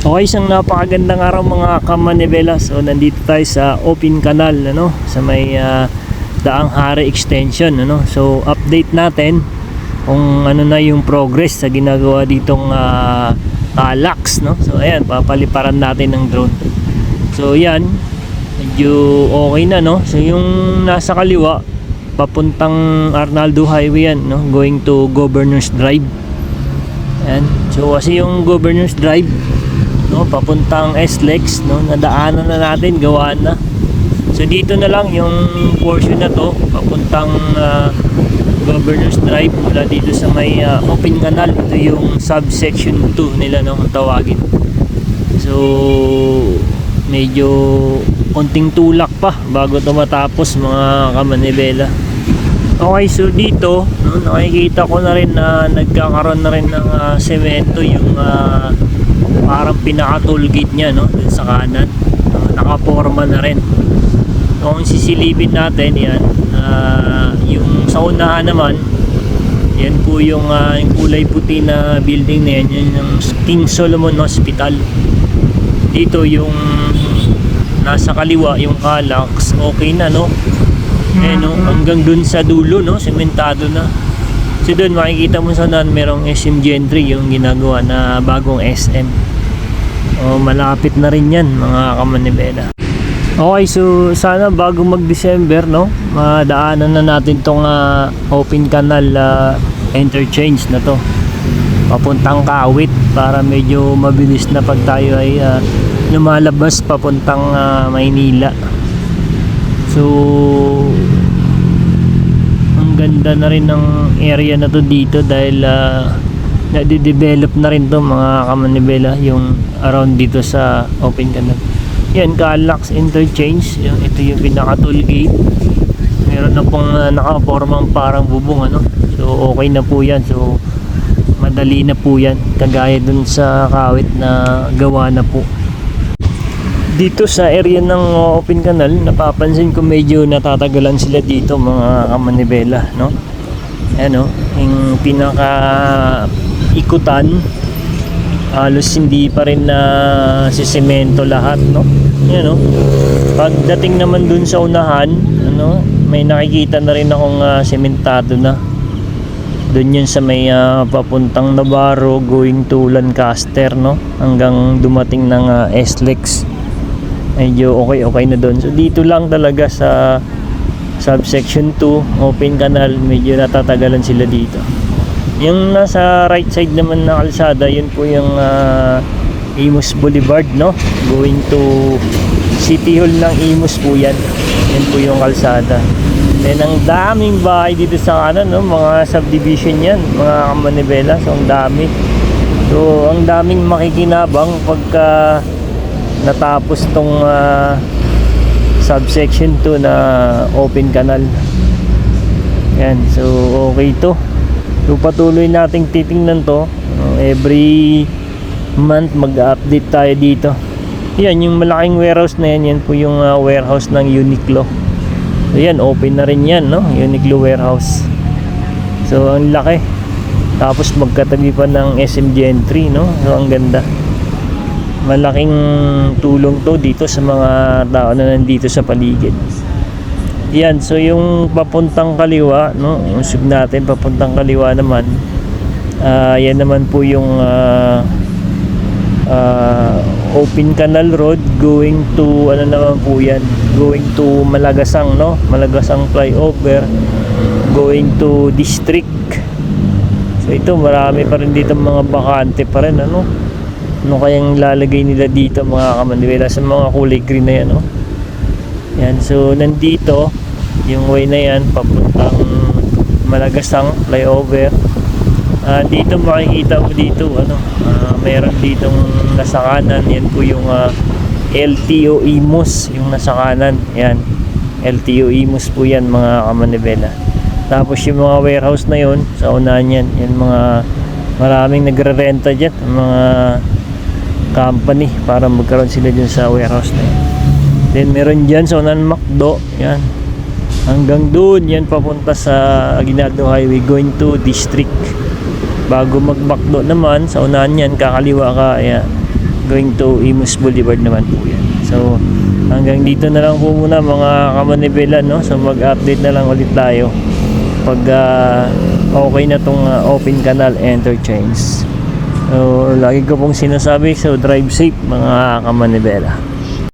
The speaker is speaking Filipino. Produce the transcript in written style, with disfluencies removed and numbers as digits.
Okay, isang napakagandang araw mga kamanibela. So nandito tayo sa open canal, sa may Daang Hari Extension, So update natin kung ano na yung progress sa ginagawa ditong Talax, So ayan, papaliparan natin ng drone. So yan, medyo okay na, So yung nasa kaliwa papuntang Arnaldo Highway yan, going to Governor's Drive. Ayan. So kasi yung Governor's Drive, papuntang SLEX, nadaanan na natin, gawaan na. So dito na lang yung portion na to papuntang Governor's Drive, mula dito sa may open canal. Ito yung subsection 2 nila, kung tawagin. So medyo konting tulak pa bago ito matapos mga kamanibela. Okay, so dito nakikita ko na rin na nagkakaroon na rin ng semento yung parang pinaka toll gate nya, dun sa kanan. Nakaporma na rin. So kung sisilipin natin yan, yung sa unahan naman, yan po yung kulay puti na building na yan, yung King Solomon Hospital. Dito yung nasa kaliwa, yung Talax, okay na, hanggang dun sa dulo, sementado na. So doon makikita mo sa nan merong SM Gentry, yung ginagawa na bagong SM. Malapit na rin yan mga kamanibela. Okay, so sana bago mag-December, madaanan na natin tong open canal interchange na to papuntang Kawit, para medyo mabilis na pag tayo ay lumalabas papuntang Maynila. So ganda na rin ng area na to dito dahil nade-develop na rin to mga kamanibela, yung around dito sa open canal. Yan, Talax interchange, ito yung pinaka toll gate. Meron na pong nakapormang parang bubong, so okay na po yan. So madali na po yan, kagaya dun sa Kawit na gawa na po. Dito sa area ng open canal, napapansin ko medyo natatagalan sila dito mga kamanibela, Ayan, yung pinaka ikutan halos hindi pa rin na sisemento lahat, Ayan, pagdating naman dun sa unahan, may nakikita na rin akong sementado na. Dun yun sa may papuntang Navarro going to Lancaster, hanggang dumating ng SLEX. Medyo okay na doon. So dito lang talaga sa subsection 2 open canal, medyo natatagalan sila dito. Yung nasa right side naman na kalsada, yun po yung Imus Boulevard, going to City Hall ng Imus po yan. Yan po yung kalsada. Then ang daming bahay dito sa kanan, mga subdivision yan mga kamanibela. So ang dami. So ang daming makikinabang pagka natapos tong subsection 2 na open canal. Yan, so okay to. So patuloy nating titingnan to, every month mag-update tayo dito. Yan, yung malaking warehouse na yan, yan po yung warehouse ng Uniqlo. So yan, open na rin yan, Uniqlo warehouse. So ang laki. Tapos magkatabi pa ng SM Gentry, So ang ganda. Malaking tulong to dito sa mga tao na nandito sa paligid. Yan, so yung papuntang kaliwa, yung sub natin papuntang kaliwa naman, yan naman po yung open canal road going to naman po yan, going to Malagasang, Malagasang flyover going to district. So ito, marami pa rin dito mga bakante pa rin, ano kayang lalagay nila dito mga kamanibela sa mga kulay green na yan, Yan, so nandito yung way na yan papuntang Malagasang flyover. Dito makikita mo dito, mayroon ditong nasa kanan, yan po yung LTO Imus, yung nasa kanan. Yan, LTO Imus po yan mga kamanibela. Tapos yung mga warehouse na yon sa unahan yan, yan mga maraming nagre-renta dyan, mga company para magkaroon sila dyan sa warehouse na yan. Then meron dyan sa unahan McDo, yan, hanggang doon yan papunta sa Aguinaldo Highway going to district. Bago mag-McDo naman sa unahan yan, kakaliwa ka, yan, going to Imus Boulevard naman po yan. So hanggang dito na lang po muna mga kamanibela, no? So mag-update na lang ulit tayo pag okay na tong open canal interchange. So lagi ko pong sinasabi, so drive safe mga kamanibela.